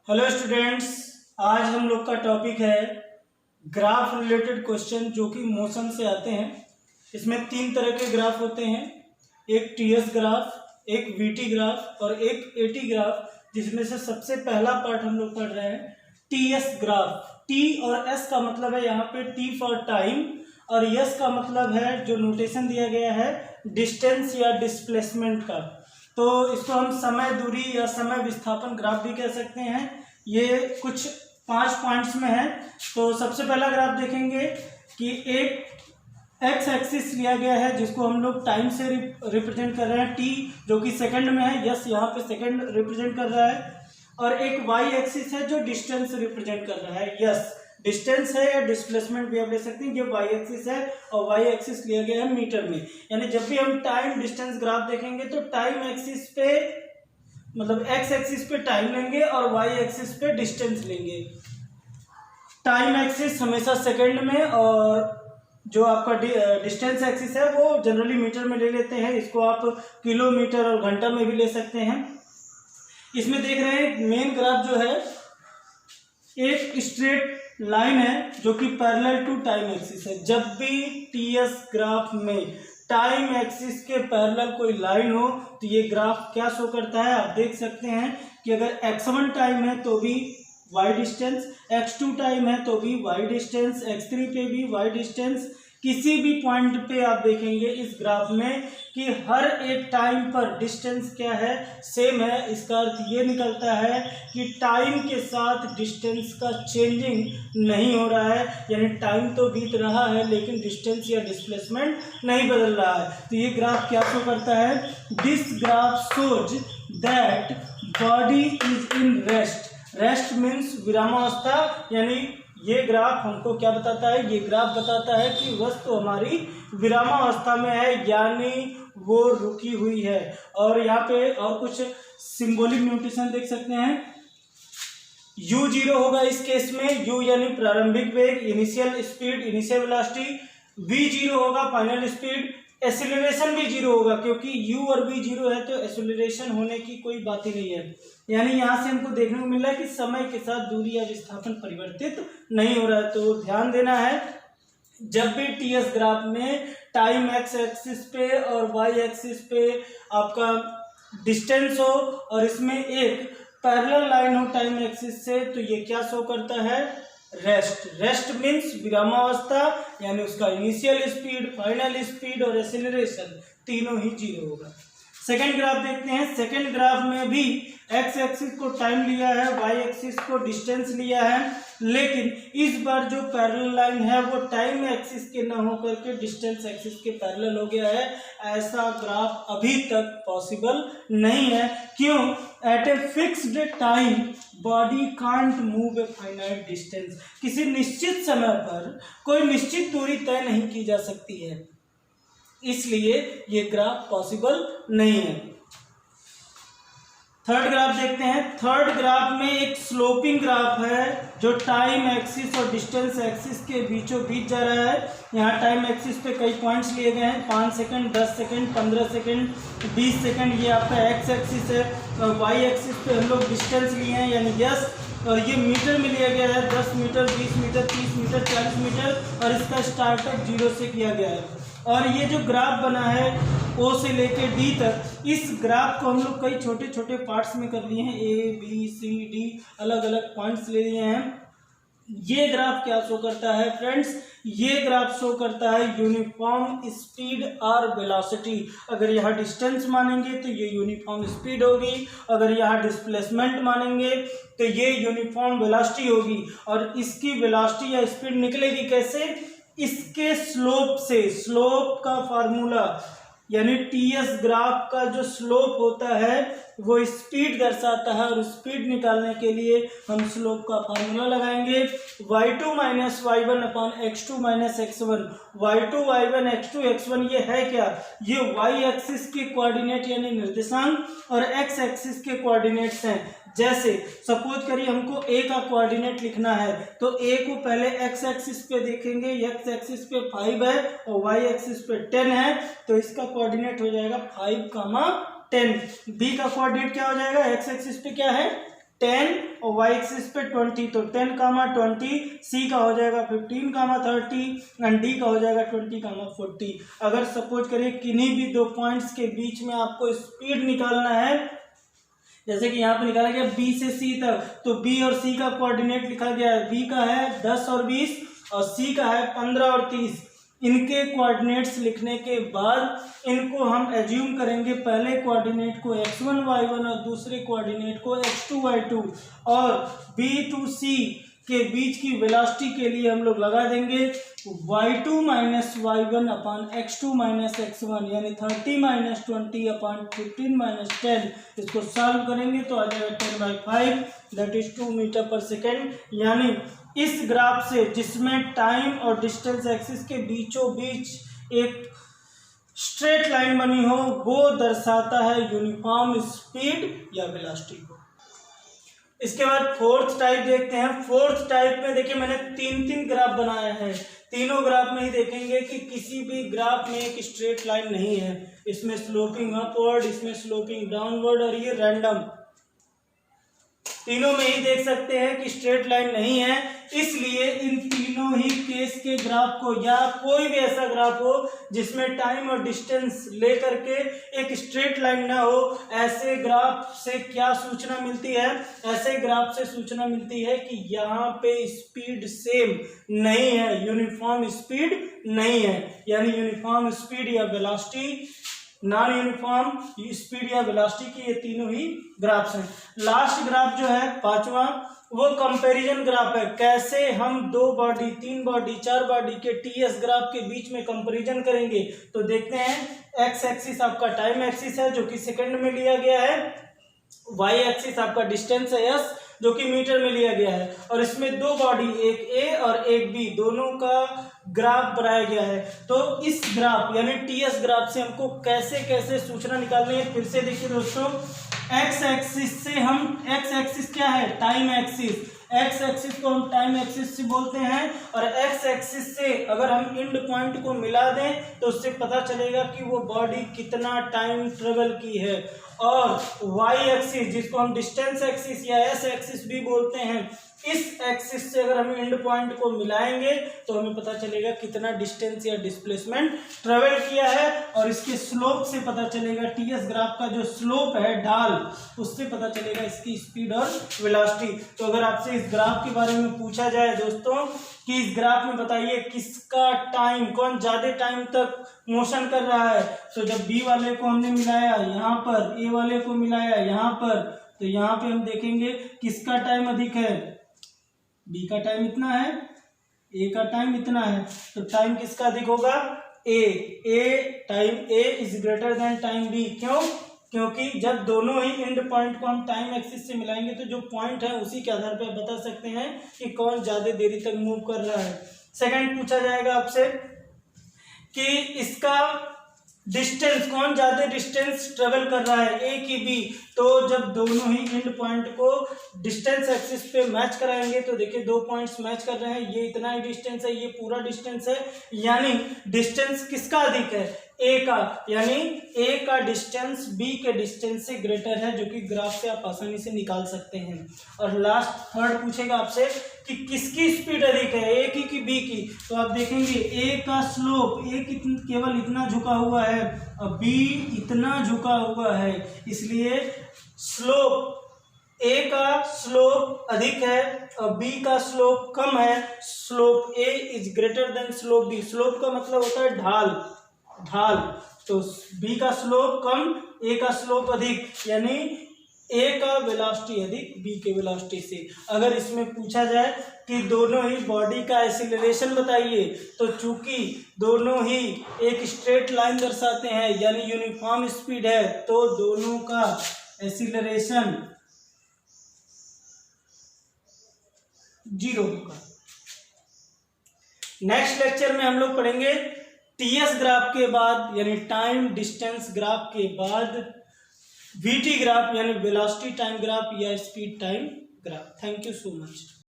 Hello students, आज हम लोग का टॉपिक है ग्राफ रिलेटेड क्वेश्चन जो कि मोशन से आते हैं। इसमें 3 तरह के ग्राफ होते हैं, एक टीएस ग्राफ, एक वीटी ग्राफ और एक एटी ग्राफ, जिसमें से सबसे पहला पार्ट हम लोग पढ़ रहे हैं टीएस ग्राफ। टी और एस का मतलब है यहाँ पे टी फॉर टाइम और एस का मतलब है जो नोटेशन दिया गया है डिस्टेंस या डिस्प्लेसमेंट का। तो इसको हम समय दूरी या समय विस्थापन ग्राफ भी कह सकते हैं। ये कुछ 5 पॉइंट्स में है। तो सबसे पहला ग्राफ देखेंगे कि एक एक्स एक्सिस लिया गया है जिसको हम लोग टाइम से रिप्रेजेंट कर रहे हैं, टी जो कि सेकंड में है, यस यहाँ पे सेकंड रिप्रेजेंट कर रहा है, और एक वाई एक्सिस है जो डिस्टेंस रिप्रेजेंट कर रहा है, यस डिस्टेंस है या डिस्प्लेसमेंट भी आप ले सकते हैं। ये वाई एक्सिस है और वाई एक्सिस लिया गया है मीटर में। यानी जब भी हम टाइम डिस्टेंस ग्राफ देखेंगे तो टाइम एक्सिस पे मतलब एक्स एक्सिस पे टाइम लेंगे और वाई एक्सिस पे डिस्टेंस लेंगे। टाइम एक्सिस हमेशा सेकंड में और जो आपका डिस्टेंस एक्सिस है वो जनरली मीटर में ले लेते हैं। इसको आप किलोमीटर और घंटा में भी ले सकते हैं। इसमें देख रहे हैं मेन ग्राफ जो है एक स्ट्रेट लाइन है जो कि पैरेलल टू टाइम एक्सिस है। जब भी टीएस ग्राफ में टाइम एक्सिस के पैरेलल कोई लाइन हो तो ये ग्राफ क्या शो करता है, आप देख सकते हैं कि अगर x1 टाइम है तो भी y डिस्टेंस, x2 टाइम है तो भी y डिस्टेंस, x3 पे भी y डिस्टेंस। किसी भी पॉइंट पे आप देखेंगे इस ग्राफ में कि हर एक टाइम पर डिस्टेंस क्या है, सेम है। इसका अर्थ ये निकलता है कि टाइम के साथ डिस्टेंस का चेंजिंग नहीं हो रहा है, यानी टाइम तो बीत रहा है लेकिन डिस्टेंस या डिस्प्लेसमेंट नहीं बदल रहा है। तो ये ग्राफ क्या शो करता है, this graph shows that body is in rest. Rest means विरामावस्था, यानी ये ग्राफ हमको क्या बताता है, ये ग्राफ बताता है कि वस्तु हमारी विरामावस्था में है, यानी वो रुकी हुई है। और यहाँ पे और कुछ सिंबॉलिक नोटेशन देख सकते हैं। u0 होगा इस केस में, u यानी प्रारंभिक वेग, initial speed, initial velocity. v0 होगा फाइनल स्पीड। एक्सीलरेशन भी 0 होगा क्योंकि u और v 0 है तो एक्सीलरेशन होने की कोई बात ही नहीं है। यानी यहाँ से हमको देखने को मिल रहा है कि समय के साथ दूरी या विस्थापन परिवर्तित नहीं हो रहा है। तो ध्यान देना है, जब भी टीएस ग्राफ में टाइम एक्स एक्सिस पे और वाई एक्सिस पे आपका डिस्टेंस हो और इसमें एक पैरेलल लाइन हो टाइम एक्सिस से, तो ये क्या शो करता है, रेस्ट। रेस्ट मीन्स विरामावस्था, यानी उसका इनिशियल स्पीड, फाइनल स्पीड और एक्सीलरेशन तीनों ही 0 होगा। सेकेंड ग्राफ देखते हैं। सेकेंड ग्राफ में भी एक्स एक्सिस को टाइम लिया है, वाई एक्सिस को डिस्टेंस लिया है, लेकिन इस बार जो पैरेलल लाइन है वो टाइम एक्सिस के न होकर के डिस्टेंस एक्सिस के पैरेलल हो गया है। ऐसा ग्राफ अभी तक पॉसिबल नहीं है। क्यों? At a fixed time body can't move a finite distance. किसी निश्चित समय पर कोई निश्चित दूरी तय नहीं की जा सकती है, इसलिए ये ग्राफ पॉसिबल नहीं है। थर्ड ग्राफ देखते हैं। थर्ड ग्राफ में एक स्लोपिंग ग्राफ है जो टाइम एक्सिस और डिस्टेंस एक्सिस के बीचों बीच जा रहा है। यहाँ टाइम एक्सिस पे कई पॉइंट्स लिए गए हैं, 5 सेकंड, 10 सेकंड, 15 सेकंड, 20 सेकंड। ये आपका एक्स एक्सिस है और वाई एक्सिस पे हम लोग डिस्टेंस लिए हैं यानी यस, और ये मीटर में लिया गया है, 10 मीटर, 20 मीटर, 30 मीटर, 40 मीटर, और इसका स्टार्टअप 0 से किया गया है। और ये जो ग्राफ बना है O से लेके D तक, इस ग्राफ को हम लोग कई छोटे छोटे पार्ट्स में कर लिए हैं, A, B, C, D अलग अलग पॉइंट्स ले लिए हैं। ये ग्राफ क्या शो करता है फ्रेंड्स, ये ग्राफ शो करता है यूनिफॉर्म स्पीड और वेलोसिटी। अगर यहाँ डिस्टेंस मानेंगे तो ये यूनिफॉर्म स्पीड होगी, अगर यहाँ डिस्प्लेसमेंट मानेंगे तो ये यूनिफॉर्म वेलोसिटी होगी। और इसकी वेलोसिटी या स्पीड निकलेगी कैसे, इसके स्लोप से। स्लोप का फार्मूला यानी टीएस ग्राफ का जो स्लोप होता है वो स्पीड दर्शाता है, और स्पीड निकालने के लिए हम स्लोप का फार्मूला लगाएंगे y2 minus y1 upon x2 minus x1। y2 y1 x2 x1 ये है क्या, ये y एक्सिस के कोऑर्डिनेट यानी निर्देशांक और x एक्सिस के कोऑर्डिनेट्स हैं। जैसे सपोज करिए हमको a का कोऑर्डिनेट लिखना है तो a को पहले x एक्सिस पे देखेंगे, x एक्सिस पे 5 है और y एक्सिस पे 10 है, तो इसका कोऑर्डिनेट हो जाएगा 5, 10। b का कोऑर्डिनेट क्या हो जाएगा, x एक्सिस पे क्या है 10 और वाई एक्सिस पे 20, तो 10 कामा 20, सी का हो जाएगा 15 कामा 30 एंड डी का हो जाएगा 20 कामा 40। अगर सपोज करिए किन्हीं भी दो पॉइंट्स के बीच में आपको स्पीड निकालना है, जैसे कि यहाँ पे निकाला गया बी से सी तक, तो बी और सी का कोऑर्डिनेट लिखा गया है, बी का है 10 और 20 और सी का है 15 और 30। इनके कोऑर्डिनेट्स लिखने के बाद इनको हम एज्यूम करेंगे, पहले कोऑर्डिनेट को x1 y1 और दूसरे कोऑर्डिनेट को x2 y2, और b टू c के बीच की वेलोसिटी के लिए हम लोग लगा देंगे y2 माइनस y1 अपान x2 माइनस x1, यानी 30 माइनस 20 अपान 15 माइनस 10। इसको सॉल्व करेंगे तो आ जाएगा 10/5 दैट इज 2 मीटर पर सेकेंड। यानी इस ग्राफ से जिसमें टाइम और डिस्टेंस एक्सिस के बीचों बीच एक स्ट्रेट लाइन बनी हो, वो दर्शाता है यूनिफॉर्म स्पीड या वेलोसिटी को। इसके बाद फोर्थ टाइप देखते हैं। फोर्थ टाइप में देखिए मैंने तीन ग्राफ बनाया है, तीनों ग्राफ में ही देखेंगे कि किसी भी ग्राफ में एक स्ट्रेट लाइन नहीं है, इसमें स्लोपिंग अपवर्ड, इसमें स्लोपिंग डाउनवर्ड और ये रैंडम, तीनों में ही देख सकते हैं कि स्ट्रेट लाइन नहीं है। इसलिए इन तीनों ही केस के ग्राफ को, या कोई भी ऐसा ग्राफ हो जिसमें टाइम और डिस्टेंस लेकर के एक स्ट्रेट लाइन ना हो, ऐसे ग्राफ से क्या सूचना मिलती है? ऐसे ग्राफ से सूचना मिलती है कि यहाँ पे स्पीड सेम नहीं है, यूनिफॉर्म स्पीड नहीं है, यानी यूनिफॉर्म स्पीड या वेलोसिटी, नॉन यूनिफॉर्म स्पीड या वेलोसिटी की ये तीनों ही ग्राफ्स हैं। लास्ट ग्राफ जो है पांचवा, वो कंपैरिजन ग्राफ है। कैसे हम 2 बॉडी, 3 बॉडी, 4 बॉडी के टीएस ग्राफ के बीच में कंपैरिजन करेंगे, तो देखते हैं। एक्स एक्सिस आपका टाइम एक्सिस है जो कि सेकंड में लिया गया है, वाई एक्सिस आपका डिस्टेंस है एस जो कि मीटर में लिया गया है, और इसमें 2 बॉडी, एक ए और एक बी, दोनों का ग्राफ बनाया गया है। तो इस ग्राफ यानी टीएस ग्राफ से हमको कैसे कैसे सूचना निकालनी है, फिर से देखिए दोस्तों। एक्स एक्सिस से हम, एक्स एक्सिस क्या है? टाइम एक्सिस, एक्स एक्सिस को हम टाइम एक्सिस से बोलते हैं, और एक्स एक्सिस से अगर हम एंड पॉइंट को मिला दें तो उससे पता चलेगा कि वो बॉडी कितना टाइम ट्रेवल की है। और वाई एक्सिस जिसको हम डिस्टेंस एक्सिस या एस एक्सिस भी बोलते हैं, इस एक्सिस से अगर हम एंड पॉइंट को मिलाएंगे तो हमें पता चलेगा कितना डिस्टेंस या डिस्प्लेसमेंट ट्रेवल किया है, और इसके स्लोप से पता चलेगा, टीएस ग्राफ का जो स्लोप है ढाल, उससे पता चलेगा इसकी स्पीड और वेलोसिटी। तो अगर आपसे इस ग्राफ के बारे में पूछा जाए दोस्तों कि इस ग्राफ में बताइए किसका टाइम, कौन ज्यादा टाइम तक मोशन कर रहा है, तो जब बी वाले को हमने मिलाया यहाँ पर, ए वाले को मिलाया यहाँ पर, तो यहाँ पे हम देखेंगे किसका टाइम अधिक है। बी का टाइम इतना है, ए का टाइम इतना है, तो टाइम किसका अधिक होगा? A time A is greater than time B. क्यों? क्योंकि जब दोनों ही एंड पॉइंट को हम टाइम एक्सिस से मिलाएंगे तो जो पॉइंट है उसी के आधार पर बता सकते हैं कि कौन ज्यादा देरी तक मूव कर रहा है। सेकंड पूछा जाएगा आपसे कि इसका डिस्टेंस, कौन ज्यादा डिस्टेंस ट्रेवल कर रहा है, ए की बी। तो जब दोनों ही एंड पॉइंट को डिस्टेंस एक्सिस पे मैच कराएंगे तो देखिए 2 पॉइंट्स मैच कर रहे हैं, ये इतना ही डिस्टेंस है, ये पूरा डिस्टेंस है, यानी डिस्टेंस किसका अधिक है? ए का, यानी ए का डिस्टेंस बी के डिस्टेंस से ग्रेटर है, जो कि ग्राफ से आप आसानी से निकाल सकते हैं। और लास्ट थर्ड पूछेगा आपसे कि किसकी स्पीड अधिक है, ए की कि बी की। तो आप देखेंगे ए का स्लोप, ए केवल इतना झुका हुआ है और बी इतना झुका हुआ है, इसलिए स्लोप, ए का स्लोप अधिक है और बी का स्लोप कम है। Slope A is greater than slope B. Slope का मतलब होता है ढाल, तो बी का स्लोप कम, ए का स्लोप अधिक, यानी ए का वेलोसिटी अधिक बी के वेलोसिटी से। अगर इसमें पूछा जाए कि दोनों ही बॉडी का एक्सीलरेशन बताइए, तो चूंकि दोनों ही एक स्ट्रेट लाइन दर्शाते हैं यानी यूनिफॉर्म स्पीड है, तो दोनों का एक्सीलरेशन 0 होगा। नेक्स्ट लेक्चर में हम लोग पढ़ेंगे टीएस ग्राफ के बाद यानी टाइम डिस्टेंस ग्राफ के बाद वीटी ग्राफ यानी वेलोसिटी टाइम ग्राफ या speed time graph. Thank you so much.